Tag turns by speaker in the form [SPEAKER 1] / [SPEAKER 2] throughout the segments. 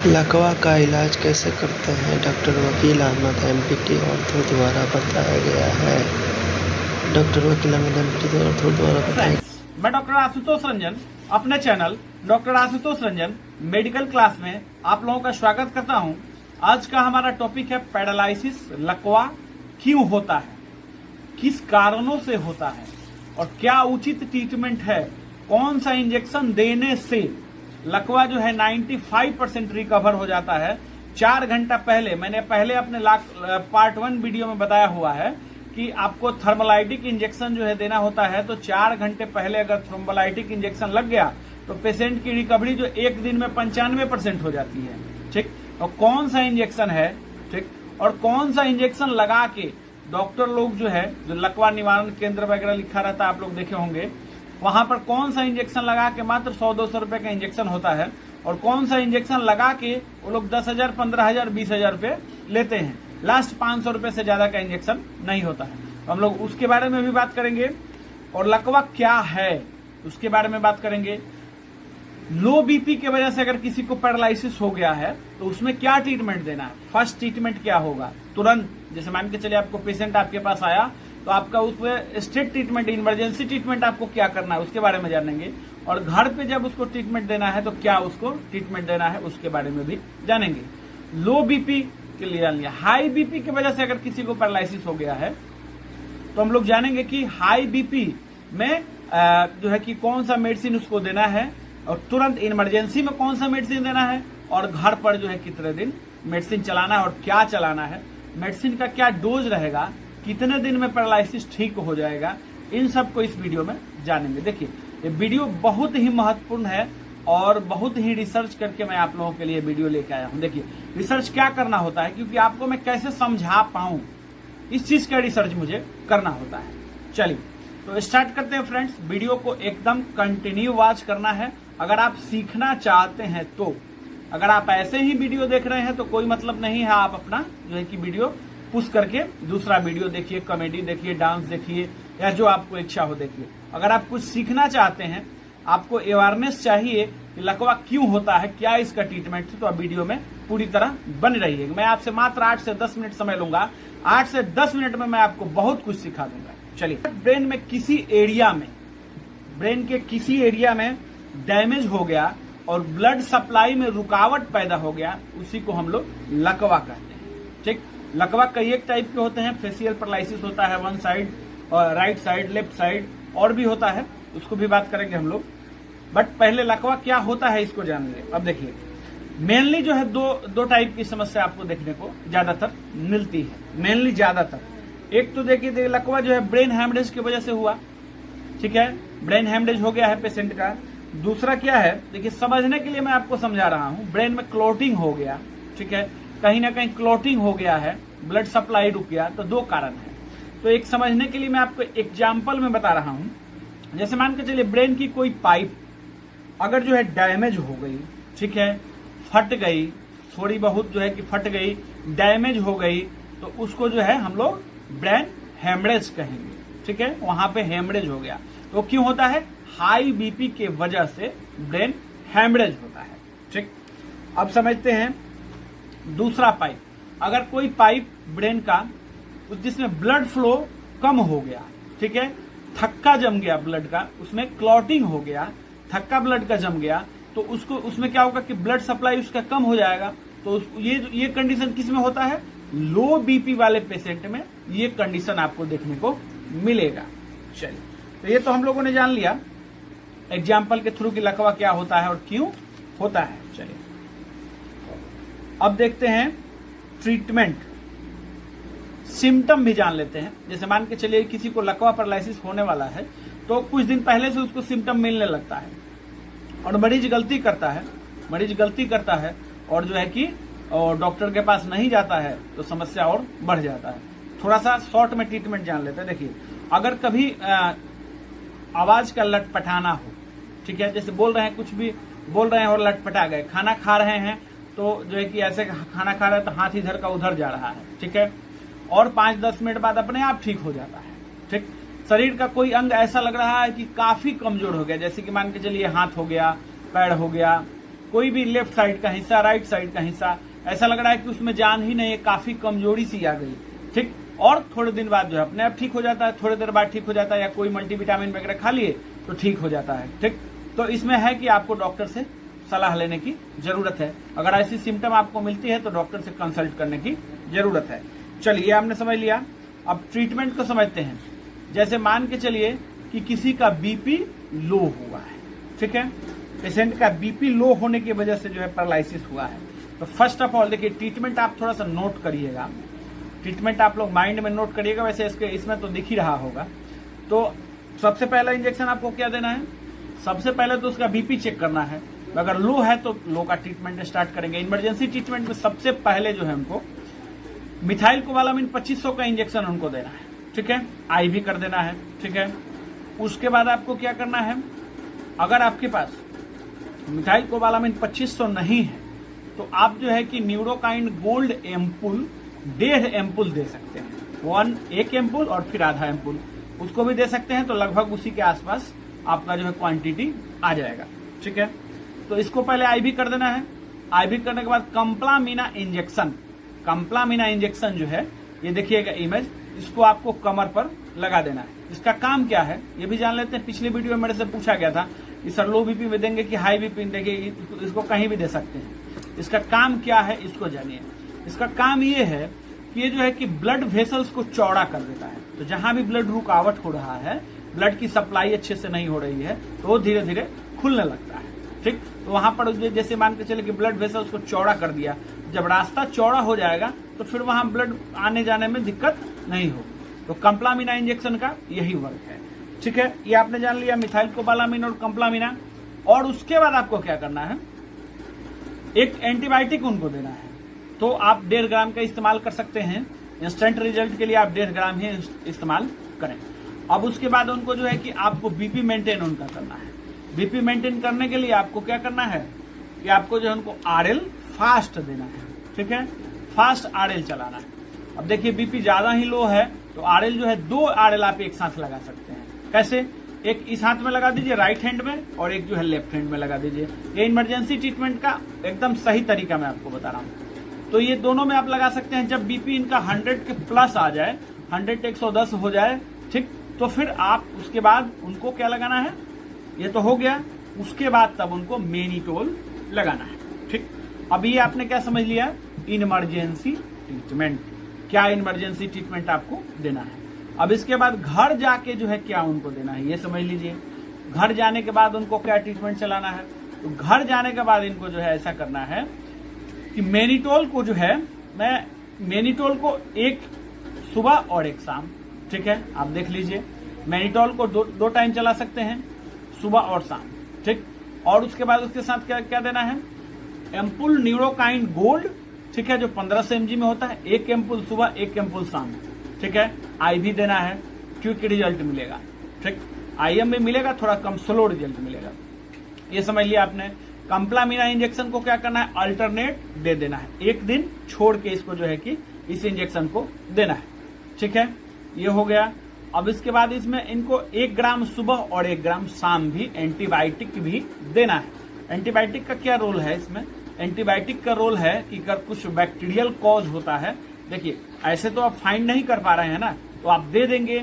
[SPEAKER 1] लकवा का इलाज कैसे करते हैं डॉक्टर वकील अहमद एमपीटी ऑर्थो द्वारा बताया गया है। डॉक्टर वकील अहमद एमपीटी ऑर्थो द्वारा बताया।
[SPEAKER 2] फ्रेंड्स, मैं डॉक्टर आशुतोष रंजन अपने channel doctor Ashutosh Ranjan medical class में आप लोगों का स्वागत करता हूं। आज का हमारा टॉपिक है पैरालिसिस। लकवा क्यों होता है, किस कारणों से होता है और क्या उचित ट्रीटमेंट है, कौन सा इंजेक्शन देने से लकवा जो है 95% रिकवर हो जाता है। 4 घंटा पहले मैंने अपने पार्ट 1 वीडियो में बताया हुआ है कि आपको थर्मोलाइटिक इंजेक्शन जो है देना होता है। तो 4 घंटे पहले अगर थर्मोलाइटिक इंजेक्शन लग गया तो पेशेंट की रिकवरी जो एक दिन में 95% हो जाती है। ठीक, और कौन सा इंजेक्शन है, ठीक, और कौन सा इंजेक्शन लगा के डॉक्टर लोग जो है, जो लकवा निवारण केंद्र वगैरह लिखा रहता है आप लोग देखे होंगे, वहां पर कौन सा इंजेक्शन लगा के मात्र 100-200 रुपए का इंजेक्शन होता है और कौन सा इंजेक्शन लगा के वो लोग 10,000, 15,000, 20,000 रुपए लेते हैं। लास्ट 500 रुपए से ज्यादा का इंजेक्शन नहीं होता है। तो हम लोग उसके बारे में भी बात करेंगे और लकवा क्या है उसके बारे में बात करेंगे। लो बीपी की वजह से अगर किसी को पैरालिसिस हो गया है तो उसमें क्या ट्रीटमेंट देना है, फर्स्ट ट्रीटमेंट क्या होगा। तुरंत जैसे मान के चलिए आपको पेशेंट आपके पास आया तो आपका उसमें स्ट्रिक्ट ट्रीटमेंट, इमरजेंसी ट्रीटमेंट आपको क्या करना है उसके बारे में जानेंगे। और घर पे जब उसको ट्रीटमेंट देना है तो क्या उसको ट्रीटमेंट देना है उसके बारे में भी जानेंगे। लो बीपी के लिए जान लिया। हाई बीपी की वजह से अगर किसी को पैरालिसिस हो गया है तो हम लोग जानेंगे कि हाई बीपी में जो है कि कौन सा मेडिसिन उसको देना है और तुरंत इमरजेंसी में कौन सा मेडिसिन देना है और घर पर जो है कितने दिन मेडिसिन चलाना है और क्या चलाना है, मेडिसिन का क्या डोज रहेगा, कितने दिन में पैरालिसिस ठीक हो जाएगा, इन सब को इस वीडियो में जानेंगे। देखिए ये वीडियो बहुत ही महत्वपूर्ण है और बहुत ही रिसर्च करके मैं आप लोगों के लिए वीडियो लेके आया हूं। देखिए रिसर्च क्या करना होता है, क्योंकि आपको मैं कैसे समझा पाऊं इस चीज का रिसर्च मुझे करना होता है। चलिए तो स्टार्ट करते हैं फ्रेंड्स। वीडियो को एकदम कंटिन्यू वॉच करना है अगर आप सीखना चाहते हैं तो। अगर आप ऐसे ही वीडियो देख रहे हैं तो कोई मतलब नहीं है, आप अपना जो है कि वीडियो पुश करके दूसरा वीडियो देखिए, कॉमेडी देखिए, डांस देखिए या जो आपको इच्छा हो देखिए। अगर आप कुछ सीखना चाहते हैं, आपको अवेयरनेस चाहिए कि लकवा क्यों होता है, क्या इसका ट्रीटमेंट है, तो आप वीडियो में पूरी तरह बने रहिएगा। मैं आपसे मात्र 8 से 10 मिनट समय लूंगा। 8 से 10 मिनट में मैं आपको बहुत कुछ सिखा दूंगा। चलिए, ब्रेन में किसी एरिया में, ब्रेन के किसी एरिया में डैमेज हो गया और ब्लड सप्लाई में रुकावट पैदा हो गया, उसी को हम लोग लकवा कहते हैं। ठीक, लकवा कई एक टाइप के होते हैं। फेशियल पैरालिसिस होता है वन साइड और राइट साइड, लेफ्ट साइड, और भी होता है, उसको भी बात करेंगे हम लोग। बट पहले लकवा क्या होता है इसको जान लें। अब देखिए मेनली जो है दो टाइप की समस्या आपको देखने को ज्यादातर मिलती है। मेनली ज्यादातर एक तो देखिए लकवा जो है ब्रेन हैमरेज की वजह से हुआ। ठीक है, ब्रेन हैमरेज हो गया है पेशेंट का। दूसरा क्या है, देखिए समझने के लिए मैं आपको समझा रहा हूं, ब्रेन में क्लोटिंग हो गया। ठीक है, कहीं ना कहीं क्लोटिंग हो गया है, ब्लड सप्लाई रुक गया। तो 2 कारण है। तो एक समझने के लिए मैं आपको एग्जाम्पल में बता रहा हूं। जैसे मान के चलिए ब्रेन की कोई पाइप अगर जो है डैमेज हो गई, ठीक है, फट गई, थोड़ी बहुत जो है कि फट गई, डैमेज हो गई, तो उसको जो है हम लोग ब्रेन हेमरेज कहेंगे। ठीक है, वहां पे हेमरेज हो गया। तो क्यों होता है, हाई बीपी के वजह से ब्रेन हेमरेज होता है। ठीक, अब समझते हैं दूसरा पाइप। अगर कोई पाइप ब्रेन का जिसमें ब्लड फ्लो कम हो गया, ठीक है, थक्का जम गया ब्लड का, उसमें क्लॉटिंग हो गया, थक्का ब्लड का जम गया, तो उसको उसमें क्या होगा कि ब्लड सप्लाई उसका कम हो जाएगा। तो ये कंडीशन किस में होता है, लो बीपी वाले पेशेंट में ये कंडीशन आपको देखने को मिलेगा। चलिए, तो ये तो हम लोगों ने जान लिया एग्जाम्पल के थ्रू कि लकवा क्या होता है और क्यों होता है। चलिए अब देखते हैं ट्रीटमेंट, सिम्टम भी जान लेते हैं। जैसे मान के चलिए किसी को लकवा पैरालिसिस होने वाला है तो कुछ दिन पहले से उसको सिम्टम मिलने लगता है और मरीज गलती करता है और जो है कि डॉक्टर के पास नहीं जाता है तो समस्या और बढ़ जाता है। थोड़ा सा शॉर्ट में ट्रीटमेंट जान लेते हैं। देखिए अगर कभी आवाज का लटपटाना हो, ठीक है, जैसे बोल रहे हैं, कुछ भी बोल रहे हैं और लटपटा गए, खाना खा रहे हैं तो जो है कि ऐसे खाना खा रहे हैं तो हाथ इधर का उधर जा रहा है, ठीक है, और 5-10 मिनट बाद अपने आप ठीक हो जाता है। ठीक, शरीर का कोई अंग ऐसा लग रहा है कि काफी कमजोर हो गया, जैसे कि मान के चलिए हाथ हो गया, पैर हो गया, कोई भी लेफ्ट साइड का हिस्सा, राइट साइड का हिस्सा, ऐसा लग रहा है कि उसमें जान ही नहीं है, काफी कमजोरी सी आ गई, ठीक। और थोड़े दिन बाद जो है अपने आप ठीक हो जाता है, थोड़ी देर बाद ठीक हो जाता है, या कोई मल्टीविटामिन वगैरह खा लिए तो ठीक हो जाता है, ठीक। तो इसमें है कि आपको डॉक्टर से सलाह लेने की जरूरत है। अगर ऐसी सिम्टम आपको मिलती है तो डॉक्टर से कंसल्ट करने की जरूरत है। चलिए, आपने समझ लिया। अब ट्रीटमेंट को समझते हैं। जैसे मान के चलिए कि किसी का बीपी लो हुआ है, ठीक है, पेशेंट का बीपी लो होने की वजह से जो है पैरालिसिस हुआ है। तो फर्स्ट ऑफ ऑल देखिए, ट्रीटमेंट आप थोड़ा सा नोट करिएगा, ट्रीटमेंट आप लोग माइंड में नोट करिएगा। वैसे इसमें तो दिख ही रहा होगा। तो सबसे पहला इंजेक्शन आपको क्या देना है? सबसे पहले तो उसका बीपी चेक करना है। अगर लो है तो लो का ट्रीटमेंट स्टार्ट करेंगे। इमरजेंसी ट्रीटमेंट में सबसे पहले जो है उनको मिथाइल कोबालामिन 2500 का इंजेक्शन उनको देना है, ठीक है, आईवी कर देना है, ठीक है। उसके बाद आपको क्या करना है, अगर आपके पास मिथाइल कोबालामिन 2500 नहीं है तो आप जो है कि न्यूरोकाइन गोल्ड एम्पुल 1.5 एम्पुल दे सकते हैं। एक एम्पुल और फिर आधा एम्पुल उसको भी दे सकते हैं। तो लगभग उसी के आसपास आपका जो है क्वांटिटी आ जाएगा, ठीक है। तो इसको पहले आईवी कर देना है। आईवी करने के बाद कंप्लामिना इंजेक्शन जो है, ये देखिएगा इमेज, इसको आपको कमर पर लगा देना है। इसका काम क्या है ये भी जान लेते हैं। पिछले वीडियो में मेरे से पूछा गया था कि सर लो बीपी में देंगे कि हाई बीपी में देंगे, इसको कहीं भी दे सकते हैं। इसका काम क्या है इसको जानिए। इसका काम ये है कि ये जो है कि ब्लड वेसल्स को चौड़ा कर देता है। तो जहां भी ब्लड रुकावट हो रहा है, ब्लड की सप्लाई अच्छे से नहीं हो रही है, तो वो धीरे धीरे खुलने लगता है, ठीक। तो वहां पर जैसे मान के चले कि ब्लड वेसल्स को चौड़ा कर दिया, जब रास्ता चौड़ा हो जाएगा तो फिर वहां ब्लड आने जाने में दिक्कत नहीं होगी। तो कंप्लामिना इंजेक्शन का यही वर्क है, ठीक है। ये आपने जान लिया, मिथाइल कोबालामिन और कंप्लामिना। और उसके बाद आपको क्या करना है, एक एंटीबायोटिक उनको देना है। तो आप 1.5 ग्राम का इस्तेमाल कर सकते हैं। इंस्टेंट रिजल्ट के लिए आप 1.5 ग्राम ही इस्तेमाल करें। अब उसके बाद उनको जो है कि आपको बीपी मेंटेन उनका करना है। बीपी मेंटेन करने के लिए आपको क्या करना है कि आपको जो है उनको आरएल फास्ट देना है, ठीक है, फास्ट आरएल चलाना है। अब देखिए बीपी ज्यादा ही लो है तो आरएल जो है 2 आरएल आप एक साथ लगा सकते हैं। कैसे? एक इस हाथ में लगा दीजिए राइट हैंड में, और एक जो है लेफ्ट हैंड में लगा दीजिए। ये इमरजेंसी ट्रीटमेंट का एकदम सही तरीका मैं आपको बता रहा हूँ। तो ये दोनों में आप लगा सकते हैं। जब बीपी इनका 100 के प्लस आ जाए, 100 से 110 हो जाए, ठीक, तो फिर आप उसके बाद उनको क्या लगाना है, ये तो हो गया। उसके बाद तब उनको मेनिटोल लगाना है, ठीक। अभी आपने क्या समझ लिया, इमरजेंसी ट्रीटमेंट। क्या इमरजेंसी ट्रीटमेंट आपको देना है। अब इसके बाद घर जाके जो है क्या उनको देना है ये समझ लीजिए। घर जाने के बाद उनको क्या ट्रीटमेंट चलाना है। तो घर जाने के बाद इनको जो है ऐसा करना है कि मेनिटोल को जो है, मैं मेनिटोल को एक सुबह और एक शाम, ठीक है, आप देख लीजिए। मेनिटोल को दो टाइम चला सकते हैं, सुबह और शाम, ठीक। और उसके बाद उसके साथ क्या क्या देना है, एम्पुल न्यूरोकाइन गोल्ड, ठीक है, जो 1500 mg में होता है। एक एम्पुल सुबह, एक एम्पुल शाम, ठीक है। आईवी देना है, क्विक रिजल्ट मिलेगा, ठीक। आईएम में मिलेगा, थोड़ा कम स्लो रिजल्ट मिलेगा। ये समझ लिया आपने। कंप्लामिना इंजेक्शन को क्या करना है, अल्टरनेट दे देना है। एक दिन छोड़ के इसको जो है कि इस इंजेक्शन को देना है, ठीक है। ये हो गया। अब इसके बाद इसमें इनको 1 ग्राम सुबह और 1 ग्राम शाम भी एंटीबायोटिक भी देना है। एंटीबायोटिक का क्या रोल है इसमें, एंटीबायोटिक का रोल है कि अगर कुछ बैक्टीरियल कॉज होता है, देखिए ऐसे तो आप फाइंड नहीं कर पा रहे हैं ना, तो आप दे देंगे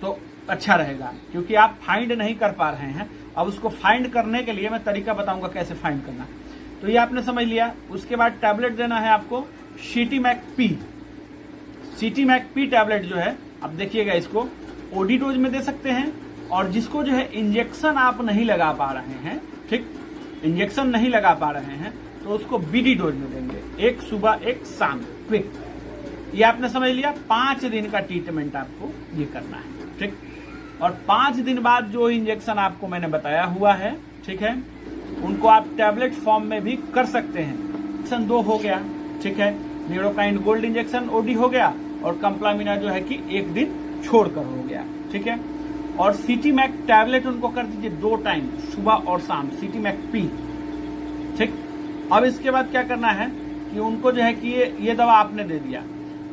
[SPEAKER 2] तो अच्छा रहेगा, क्योंकि आप फाइंड नहीं कर पा रहे हैं। अब उसको फाइंड करने के लिए मैं तरीका बताऊंगा कैसे फाइंड करना है। तो ये आपने समझ लिया। उसके बाद टैबलेट देना है आपको सीटीमैक-पी। सीटीमैक-पी टैबलेट जो है, अब देखिएगा, इसको ओडी डोज में दे सकते हैं। और जिसको जो है इंजेक्शन आप नहीं लगा पा रहे हैं, ठीक, इंजेक्शन नहीं लगा पा रहे हैं, तो उसको बीडी डोज में देंगे, एक सुबह एक शाम, क्विक। ये आपने समझ लिया। 5 दिन का ट्रीटमेंट आपको ये करना है, ठीक। और 5 दिन बाद जो इंजेक्शन आपको मैंने बताया हुआ है, ठीक है, उनको आप टैबलेट फॉर्म में भी कर सकते हैं। इंजेक्शन 2 हो गया, ठीक है, न्यूरोकाइन गोल्ड इंजेक्शन ओडी हो गया, और कंप्लामिना जो है कि 1 दिन छोड़कर हो गया, ठीक है। और सीटीमैक टैबलेट उनको कर दीजिए 2 टाइम, सुबह और शाम, सीटीमैक-पी, ठीक। अब इसके बाद क्या करना है कि उनको जो है कि ये दवा आपने दे दिया।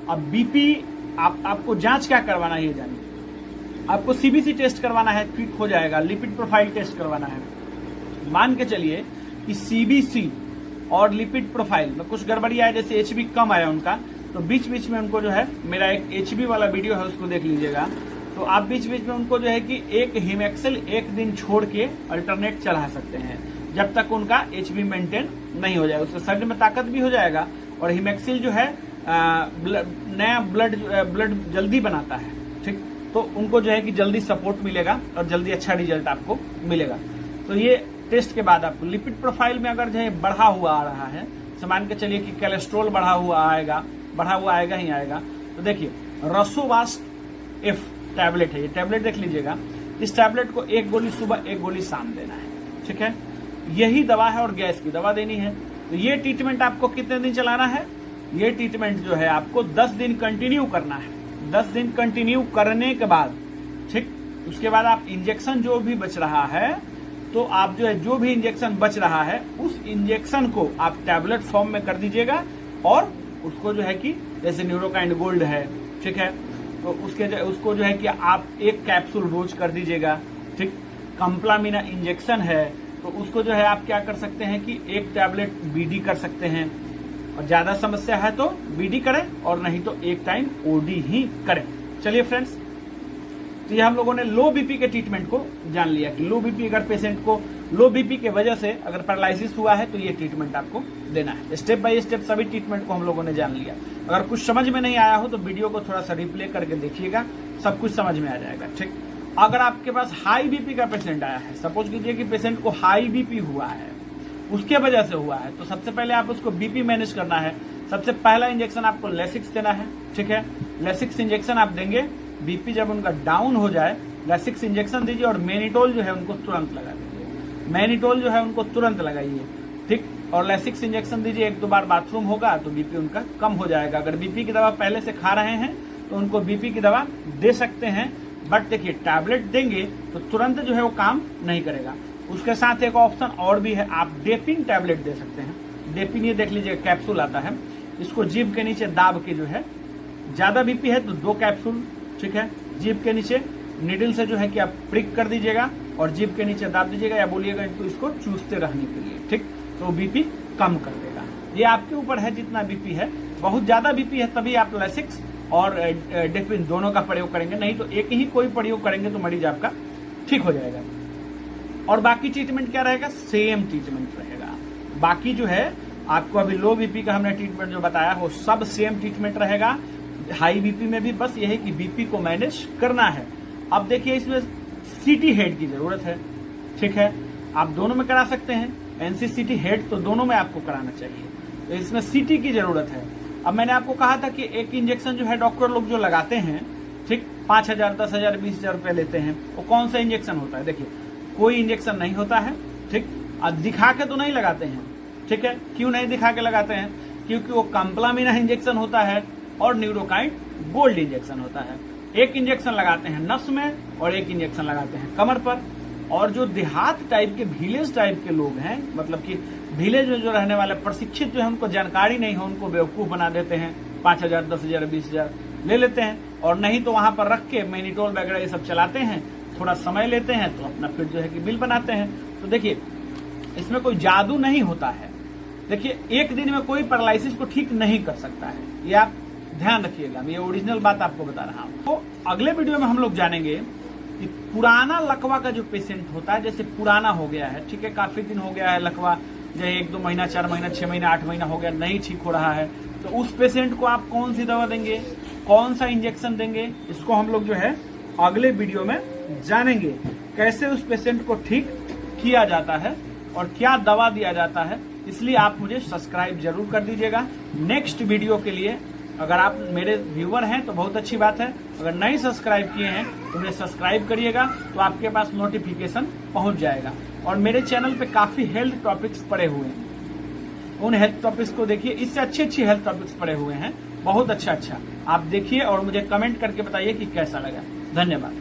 [SPEAKER 2] अब बीपी आपको जांच क्या करवाना है ये जानिए। आपको सीबीसी टेस्ट करवाना है, क्विक हो जाएगा। लिपिड प्रोफाइल टेस्ट करवाना है। मान के चलिए कि सीबीसी और लिपिड प्रोफाइल में कुछ गड़बड़ी आया, जैसे एचबी कम आया उनका, तो बीच बीच में उनको जो है, मेरा एक एचबी वाला वीडियो है उसको देख लीजिएगा, तो आप बीच बीच में उनको जो है कि एक हिमेक्सिल एक दिन छोड़ के अल्टरनेट चढ़ा सकते हैं, जब तक उनका एचबी मेंटेन नहीं हो जाए। उससे शरीर में ताकत भी हो जाएगा और हिमेक्सिल जो है नया ब्लड जल्दी बनाता है, ठीक, तो उनको जो है कि जल्दी सपोर्ट मिलेगा और जल्दी अच्छा रिजल्ट आपको मिलेगा। तो ये टेस्ट के बाद आपको लिपिड प्रोफाइल में अगर जो है बढ़ा हुआ आ रहा है, मान के चलिए कि कोलेस्ट्रॉल बढ़ा हुआ आएगा ही आएगा, तो देखिए रसोवास्ट एफ टैबलेट है, ये टैबलेट देख लीजिएगा, इस टैबलेट को 1 गोली सुबह 1 गोली शाम देना है, ठीक है, यही दवा है और गैस की दवा देनी है। तो ये ट्रीटमेंट आपको कितने दिन चलाना है, ये ट्रीटमेंट जो है आपको 10 दिन कंटिन्यू करना है। 10 दिन कंटिन्यू करने के बाद, ठीक, उसके बाद आप इंजेक्शन जो भी बच रहा है, तो आप जो है जो भी इंजेक्शन बच रहा है उस इंजेक्शन को आप टैबलेट फॉर्म में कर दीजिएगा और उसको जो है कि जैसे न्यूरोकाइंड गोल्ड है, ठीक है, तो उसको जो है कि आप 1 कैप्सूल रोज कर दीजिएगा, ठीक। कंप्लामिना इंजेक्शन है तो उसको जो है आप क्या कर सकते हैं कि 1 टैबलेट बीडी कर सकते हैं, और ज्यादा समस्या है तो बीडी करें और नहीं तो 1 टाइम ओडी ही करें। चलिए फ्रेंड्स, तो ये हम लोगों ने लो बीपी के ट्रीटमेंट को जान लिया कि लो बीपी अगर पेशेंट को लो बीपी के वजह से अगर पैरालिसिस हुआ है तो ये ट्रीटमेंट आपको देना है। स्टेप बाय स्टेप सभी ट्रीटमेंट को हम लोगों ने जान लिया। अगर कुछ समझ में नहीं आया हो तो वीडियो को थोड़ा सा रिप्ले करके देखिएगा, सब कुछ समझ में आ जाएगा, ठीक। अगर आपके पास हाई बीपी का पेशेंट आया है, सपोज कीजिए कि पेशेंट को हाई बीपी हुआ है, उसके वजह से हुआ है, तो सबसे पहले आप उसको बीपी मैनेज करना है। सबसे पहला इंजेक्शन आपको लेसिक्स देना है, ठीक है, लेसिक्स इंजेक्शन आप देंगे, बीपी जब उनका डाउन हो जाए लेसिक्स इंजेक्शन दीजिए और मैनिटोल जो है उनको तुरंत लगा दीजिए, मैनिटोल जो है उनको तुरंत लगाइए, ठीक, और लेसिक्स इंजेक्शन दीजिए। 1-2 बार बाथरूम होगा तो बीपी उनका कम हो जाएगा। अगर बीपी की दवा पहले से खा रहे हैं तो उनको बीपी की दवा दे सकते हैं, बट देखिए टैबलेट देंगे तो तुरंत जो है वो काम नहीं करेगा। उसके साथ एक ऑप्शन और भी है, आप डेपिन टैबलेट दे सकते हैं। डेपिन ये देख लीजिए कैप्सूल आता है, इसको जीभ के नीचे दाब के जो है, ज्यादा बीपी है तो 2 कैप्सूल, ठीक है, जीभ के नीचे निडल से जो है कि आप प्रिक कर दीजिएगा और जीभ के नीचे दाब दीजिएगा या बोलिएगा तो इसको चूसते रहने के लिए, ठीक, तो बीपी कम कर देगा। ये आपके ऊपर है जितना बीपी है। बहुत ज्यादा बीपी है तभी आप लेसिक्स और डेपिन दोनों का प्रयोग करेंगे, नहीं तो एक ही कोई प्रयोग करेंगे तो मरीज आपका ठीक हो जाएगा। और बाकी ट्रीटमेंट क्या रहेगा, सेम ट्रीटमेंट रहेगा। बाकी जो है आपको अभी लो बीपी का हमने ट्रीटमेंट जो बताया वो सब सेम ट्रीटमेंट रहेगा। हाई बीपी में भी बस यही कि बीपी को मैनेज करना है। अब देखिए इसमें सीटी हेड की जरूरत है, ठीक है, आप दोनों में करा सकते हैं, एनसीसीटी हेड तो दोनों में आपको कराना चाहिए, तो इसमें सीटी की जरूरत है। अब मैंने आपको कहा था कि एक इंजेक्शन जो है डॉक्टर लोग जो लगाते हैं, ठीक, 5,000, 10,000, 20,000 रुपए लेते हैं, वो कौन सा इंजेक्शन होता है, देखिए कोई इंजेक्शन नहीं होता है, ठीक, दिखा के तो नहीं लगाते हैं, ठीक है, क्यों नहीं दिखा के लगाते हैं, क्योंकि वो कंप्लामिना इंजेक्शन होता है और न्यूरोकाइंड गोल्ड इंजेक्शन होता है। एक इंजेक्शन लगाते हैं नस में और एक इंजेक्शन लगाते हैं कमर पर। और जो देहात टाइप के, विलेज टाइप के लोग हैं, मतलब कि विलेज में जो रहने वाले प्रशिक्षित जो है उनको जानकारी नहीं है, उनको बेवकूफ बना देते हैं, 5,000, 10,000, 20,000 ले लेते हैं, और नहीं तो वहां पर रख के मैनिटोल वगैरह ये सब चलाते हैं, थोड़ा समय लेते हैं तो अपना फिर जो है कि बिल बनाते हैं। तो देखिए इसमें कोई जादू नहीं होता है। देखिए एक दिन में कोई पैरालिसिस को ठीक नहीं कर सकता है, ये आप ध्यान रखिएगा, मैं ये ओरिजिनल बात आपको बता रहा हूं। तो अगले वीडियो में हम लोग जानेंगे कि पुराना लकवा का जो पेशेंट होता है, जैसे पुराना हो गया है, ठीक है, काफी दिन हो गया है लकवा, जो 1-2 महीना, 4 महीना, 6 महीना, 8 महीना हो गया, नहीं ठीक हो रहा है, तो उस पेशेंट को आप कौन सी दवा देंगे, कौन सा इंजेक्शन देंगे, इसको हम लोग जो है अगले वीडियो में जानेंगे। कैसे उस पेशेंट को ठीक किया जाता है और क्या दवा दिया जाता है। इसलिए आप मुझे सब्सक्राइब जरूर कर दीजिएगा। नेक्स्ट वीडियो के लिए अगर आप मेरे व्यूअर हैं तो बहुत अच्छी बात है, अगर नहीं सब्सक्राइब किए हैं तो उन्हें सब्सक्राइब करिएगा, तो आपके पास नोटिफिकेशन पहुंच जाएगा। और मेरे चैनल पे काफी हेल्थ टॉपिक्स पड़े हुए हैं, उन हेल्थ टॉपिक्स को देखिए, इससे अच्छी हेल्थ टॉपिक्स पड़े हुए हैं, बहुत अच्छा। आप देखिए और मुझे कमेंट करके बताइए कि कैसा लगा। धन्यवाद।